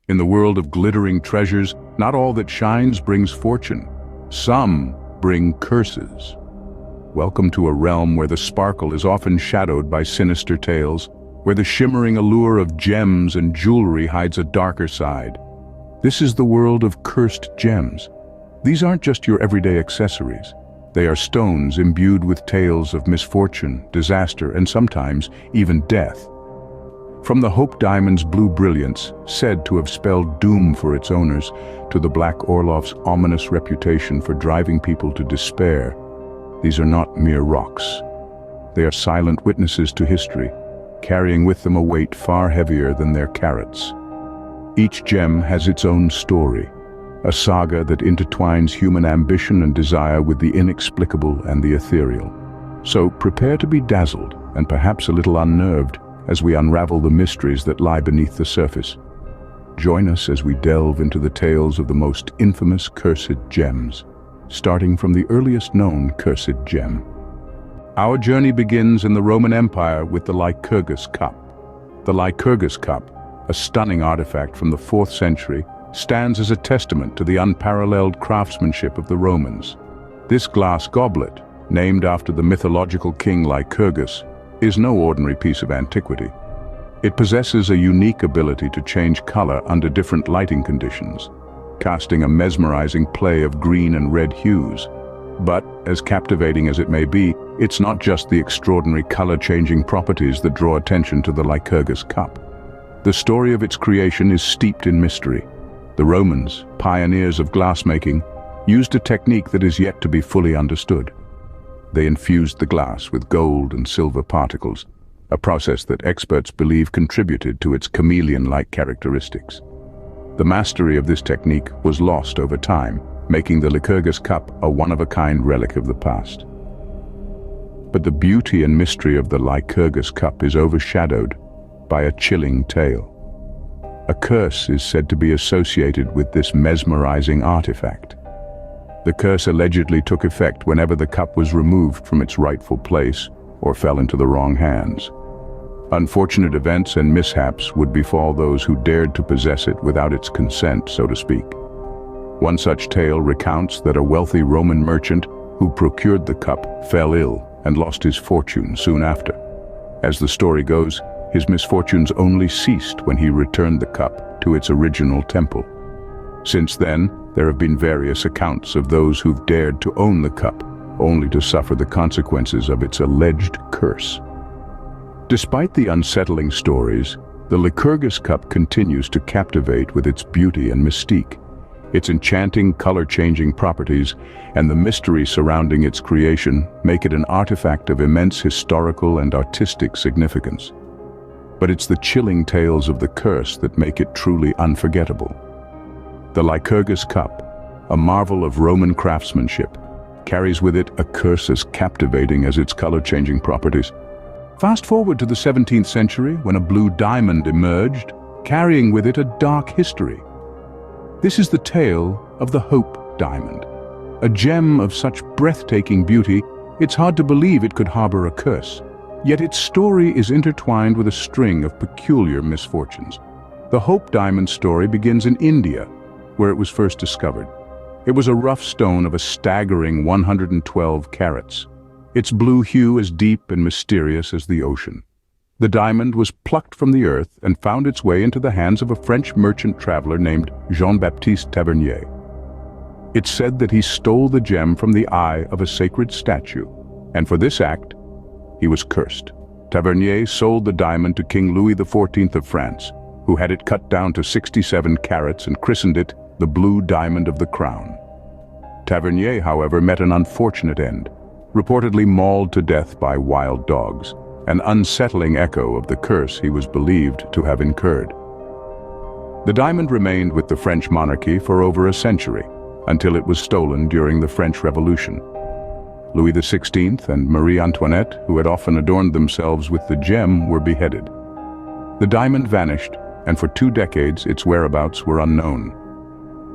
In the world of glittering treasures, not all that shines brings fortune. Some bring curses. Welcome to a realm where the sparkle is often shadowed by sinister tales, where the shimmering allure of gems and jewelry hides a darker side. This is the world of cursed gems. These aren't just your everyday accessories. They are stones imbued with tales of misfortune, disaster, and sometimes even death. From the Hope Diamond's blue brilliance, said to have spelled doom for its owners, to the Black Orlov's ominous reputation for driving people to despair, these are not mere rocks. They are silent witnesses to history, carrying with them a weight far heavier than their carats. Each gem has its own story, a saga that intertwines human ambition and desire with the inexplicable and the ethereal. So prepare to be dazzled and perhaps a little unnerved as we unravel the mysteries that lie beneath the surface. Join us as we delve into the tales of the most infamous cursed gems, starting from the earliest known cursed gem. Our journey begins in the Roman Empire with the Lycurgus cup. The Lycurgus cup, a stunning artifact from the 4th century, stands as a testament to the unparalleled craftsmanship of the Romans. This glass goblet, named after the mythological king Lycurgus, is no ordinary piece of antiquity. It possesses a unique ability to change color under different lighting conditions, casting a mesmerizing play of green and red hues. But, as captivating as it may be, it's not just the extraordinary color-changing properties that draw attention to the Lycurgus cup. The story of its creation is steeped in mystery. The Romans, pioneers of glassmaking, used a technique that is yet to be fully understood. They infused the glass with gold and silver particles, a process that experts believe contributed to its chameleon-like characteristics. The mastery of this technique was lost over time, making the Lycurgus cup a one-of-a-kind relic of the past. But the beauty and mystery of the Lycurgus cup is overshadowed by a chilling tale. A curse is said to be associated with this mesmerizing artifact. The curse allegedly took effect whenever the cup was removed from its rightful place or fell into the wrong hands. Unfortunate events and mishaps would befall those who dared to possess it without its consent, so to speak. One such tale recounts that a wealthy Roman merchant who procured the cup fell ill and lost his fortune soon after. As the story goes, his misfortunes only ceased when he returned the cup to its original temple. Since then, there have been various accounts of those who've dared to own the cup, only to suffer the consequences of its alleged curse. Despite the unsettling stories, the Lycurgus cup continues to captivate with its beauty and mystique. Its enchanting color-changing properties and the mystery surrounding its creation make it an artifact of immense historical and artistic significance. But it's the chilling tales of the curse that make it truly unforgettable. The Lycurgus cup, a marvel of Roman craftsmanship, carries with it a curse as captivating as its color-changing properties. Fast forward to the 17th century when a blue diamond emerged, carrying with it a dark history. This is the tale of the Hope Diamond. A gem of such breathtaking beauty, it's hard to believe it could harbor a curse. Yet its story is intertwined with a string of peculiar misfortunes. The Hope Diamond story begins in India, where it was first discovered. It was a rough stone of a staggering 112 carats. Its blue hue as deep and mysterious as the ocean. The diamond was plucked from the earth and found its way into the hands of a French merchant traveler named Jean-Baptiste Tavernier. It's said that he stole the gem from the eye of a sacred statue, and for this act, he was cursed. Tavernier sold the diamond to King Louis XIV of France, who had it cut down to 67 carats and christened it the Blue Diamond of the Crown. Tavernier, however, met an unfortunate end, reportedly mauled to death by wild dogs, an unsettling echo of the curse he was believed to have incurred. The diamond remained with the French monarchy for over a century, until it was stolen during the French Revolution. Louis XVI and Marie Antoinette, who had often adorned themselves with the gem, were beheaded. The diamond vanished, and for 2 decades its whereabouts were unknown.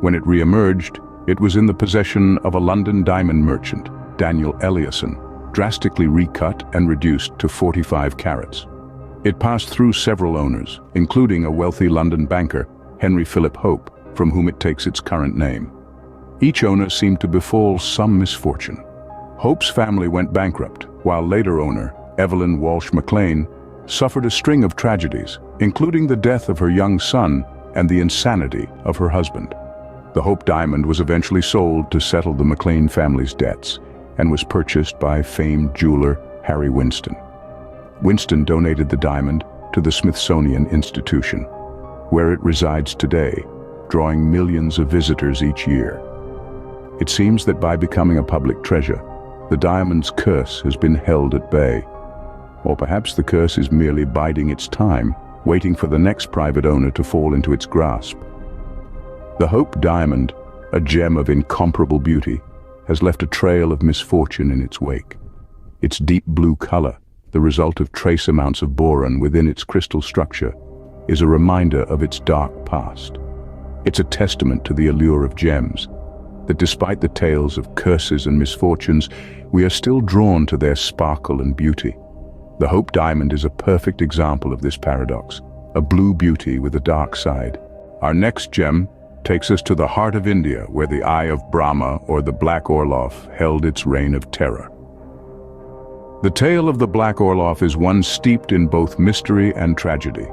When it re-emerged, it was in the possession of a London diamond merchant, Daniel Eliasson, drastically recut and reduced to 45 carats. It passed through several owners, including a wealthy London banker, Henry Philip Hope, from whom it takes its current name. Each owner seemed to befall some misfortune. Hope's family went bankrupt, while later owner, Evelyn Walsh McLean, suffered a string of tragedies, including the death of her young son and the insanity of her husband. The Hope diamond was eventually sold to settle the McLean family's debts and was purchased by famed jeweler Harry Winston. Winston donated the diamond to the Smithsonian Institution, where it resides today, drawing millions of visitors each year. It seems that by becoming a public treasure, the diamond's curse has been held at bay. Or perhaps the curse is merely biding its time, waiting for the next private owner to fall into its grasp. The Hope diamond, a gem of incomparable beauty, has left a trail of misfortune in its wake. Its deep blue color, the result of trace amounts of boron within its crystal structure, is a reminder of its dark past. It's a testament to the allure of gems, that despite the tales of curses and misfortunes, we are still drawn to their sparkle and beauty. The Hope diamond is a perfect example of this paradox, a blue beauty with a dark side. Our next gem takes us to the heart of India, where the Eye of Brahma, or the Black Orlov, held its reign of terror. The tale of the Black Orlov is one steeped in both mystery and tragedy.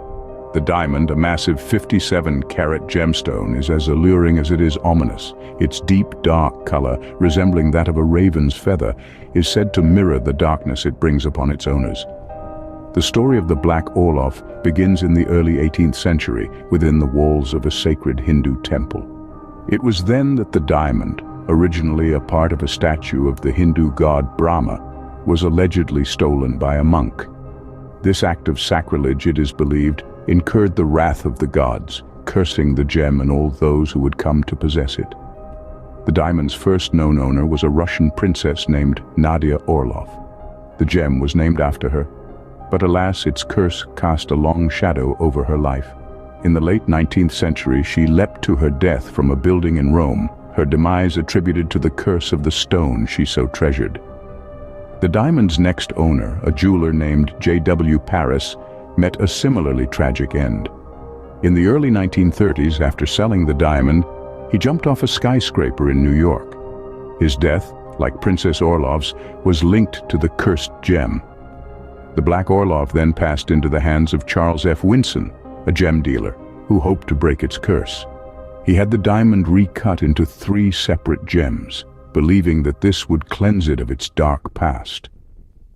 The diamond, a massive 57-carat gemstone, is as alluring as it is ominous. Its deep, dark color, resembling that of a raven's feather, is said to mirror the darkness it brings upon its owners. The story of the Black Orlov begins in the early 18th century within the walls of a sacred Hindu temple. It was then that the diamond, originally a part of a statue of the Hindu god Brahma, was allegedly stolen by a monk. This act of sacrilege, it is believed, incurred the wrath of the gods, cursing the gem and all those who would come to possess it. The diamond's first known owner was a Russian princess named Nadia Orlov. The gem was named after her, but alas, its curse cast a long shadow over her life. In the late 19th century, she leapt to her death from a building in Rome, her demise attributed to the curse of the stone she so treasured. The diamond's next owner, a jeweler named J.W. Paris, met a similarly tragic end. In the early 1930s, after selling the diamond, he jumped off a skyscraper in New York. His death, like Princess Orlov's, was linked to the cursed gem. The Black Orlov then passed into the hands of Charles F. Winson, a gem dealer, who hoped to break its curse. He had the diamond recut into 3 separate gems, believing that this would cleanse it of its dark past.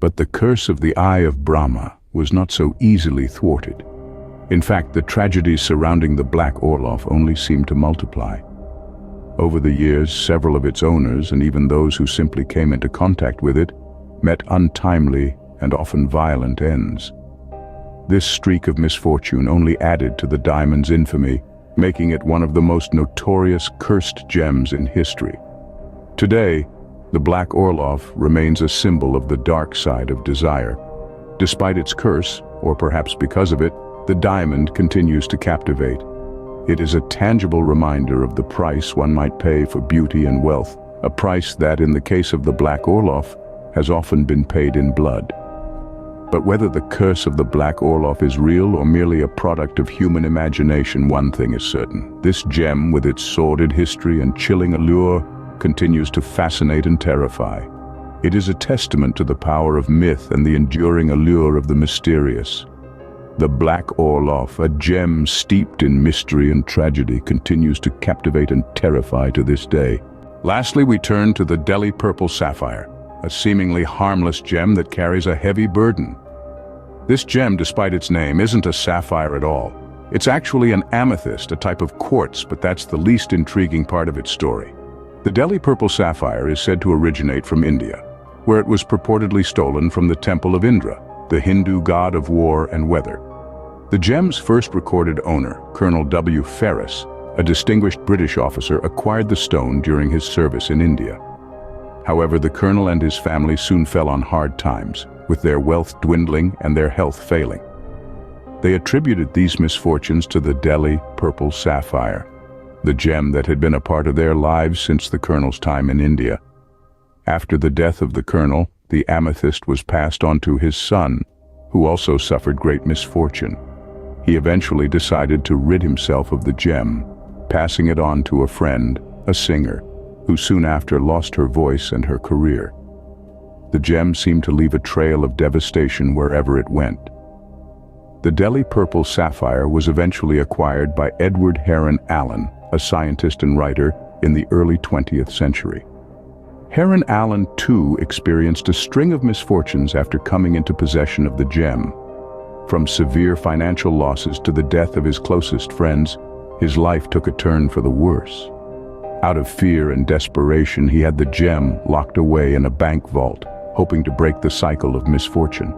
But the curse of the Eye of Brahma was not so easily thwarted. In fact, the tragedies surrounding the Black Orlov only seemed to multiply. Over the years, several of its owners, and even those who simply came into contact with it, met untimely and often violent ends. This streak of misfortune only added to the diamond's infamy, making it one of the most notorious cursed gems in history. Today, the Black Orlov remains a symbol of the dark side of desire. Despite its curse, or perhaps because of it, the diamond continues to captivate. It is a tangible reminder of the price one might pay for beauty and wealth, a price that, in the case of the Black Orlov, has often been paid in blood. But whether the curse of the Black Orlov is real or merely a product of human imagination, one thing is certain. This gem, with its sordid history and chilling allure, continues to fascinate and terrify. It is a testament to the power of myth and the enduring allure of the mysterious. The Black Orlov, a gem steeped in mystery and tragedy, continues to captivate and terrify to this day. Lastly, we turn to the Delhi Purple Sapphire, a seemingly harmless gem that carries a heavy burden. This gem, despite its name, isn't a sapphire at all. It's actually an amethyst, a type of quartz, but that's the least intriguing part of its story. The Delhi Purple Sapphire is said to originate from India, where it was purportedly stolen from the temple of Indra, the Hindu god of war and weather. The gem's first recorded owner, Colonel W. Ferris, a distinguished British officer, acquired the stone during his service in India. However, the colonel and his family soon fell on hard times, with their wealth dwindling and their health failing. They attributed these misfortunes to the Delhi Purple Sapphire, the gem that had been a part of their lives since the colonel's time in India. After the death of the colonel, the amethyst was passed on to his son, who also suffered great misfortune. He eventually decided to rid himself of the gem, passing it on to a friend, a singer, who soon after lost her voice and her career. The gem seemed to leave a trail of devastation wherever it went. The Delhi purple sapphire was eventually acquired by Edward Heron Allen, a scientist and writer in the early 20th century. Heron Allen, too, experienced a string of misfortunes after coming into possession of the gem. From severe financial losses to the death of his closest friends, his life took a turn for the worse. Out of fear and desperation, he had the gem locked away in a bank vault, hoping to break the cycle of misfortune.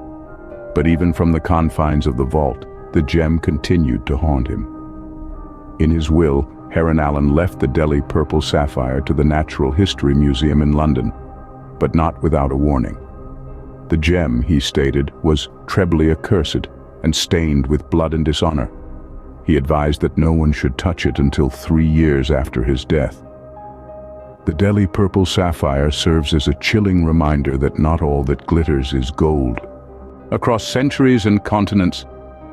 But even from the confines of the vault, the gem continued to haunt him. In his will, Heron Allen left the Delhi purple sapphire to the Natural History Museum in London, but not without a warning. The gem, he stated, was trebly accursed and stained with blood and dishonor. He advised that no one should touch it until 3 years after his death. The Delhi purple sapphire serves as a chilling reminder that not all that glitters is gold. Across centuries and continents,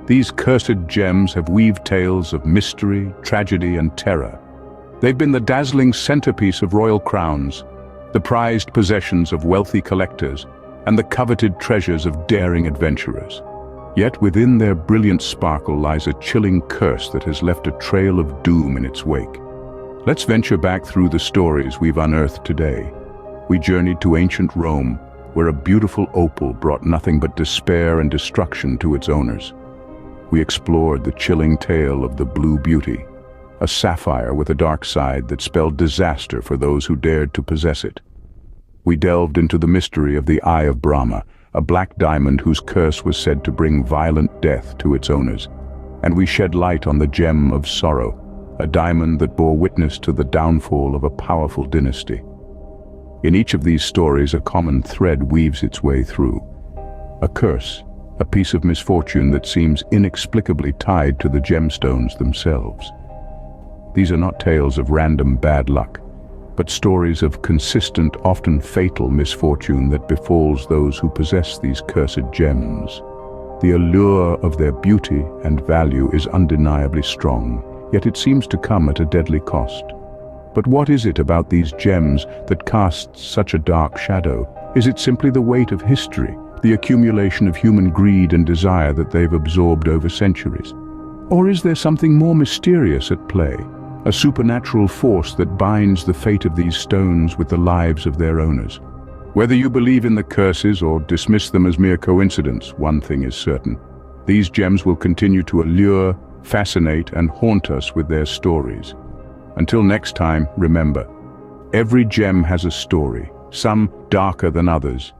these cursed gems have weaved tales of mystery, tragedy, and terror. They've been the dazzling centerpiece of royal crowns, the prized possessions of wealthy collectors, and the coveted treasures of daring adventurers. Yet within their brilliant sparkle lies a chilling curse that has left a trail of doom in its wake. Let's venture back through the stories we've unearthed today. We journeyed to ancient Rome, where a beautiful opal brought nothing but despair and destruction to its owners. We explored the chilling tale of the Blue Beauty, a sapphire with a dark side that spelled disaster for those who dared to possess it. We delved into the mystery of the Eye of Brahma, a black diamond whose curse was said to bring violent death to its owners. And we shed light on the Gem of Sorrow, a diamond that bore witness to the downfall of a powerful dynasty. In each of these stories, a common thread weaves its way through. A curse, a piece of misfortune that seems inexplicably tied to the gemstones themselves. These are not tales of random bad luck, but stories of consistent, often fatal misfortune that befalls those who possess these cursed gems. The allure of their beauty and value is undeniably strong, yet it seems to come at a deadly cost. But what is it about these gems that casts such a dark shadow? Is it simply the weight of history, the accumulation of human greed and desire that they've absorbed over centuries? Or is there something more mysterious at play, a supernatural force that binds the fate of these stones with the lives of their owners? Whether you believe in the curses or dismiss them as mere coincidence, one thing is certain: these gems will continue to allure, fascinate, and haunt us with their stories. Until next time, remember, every gem has a story, some darker than others,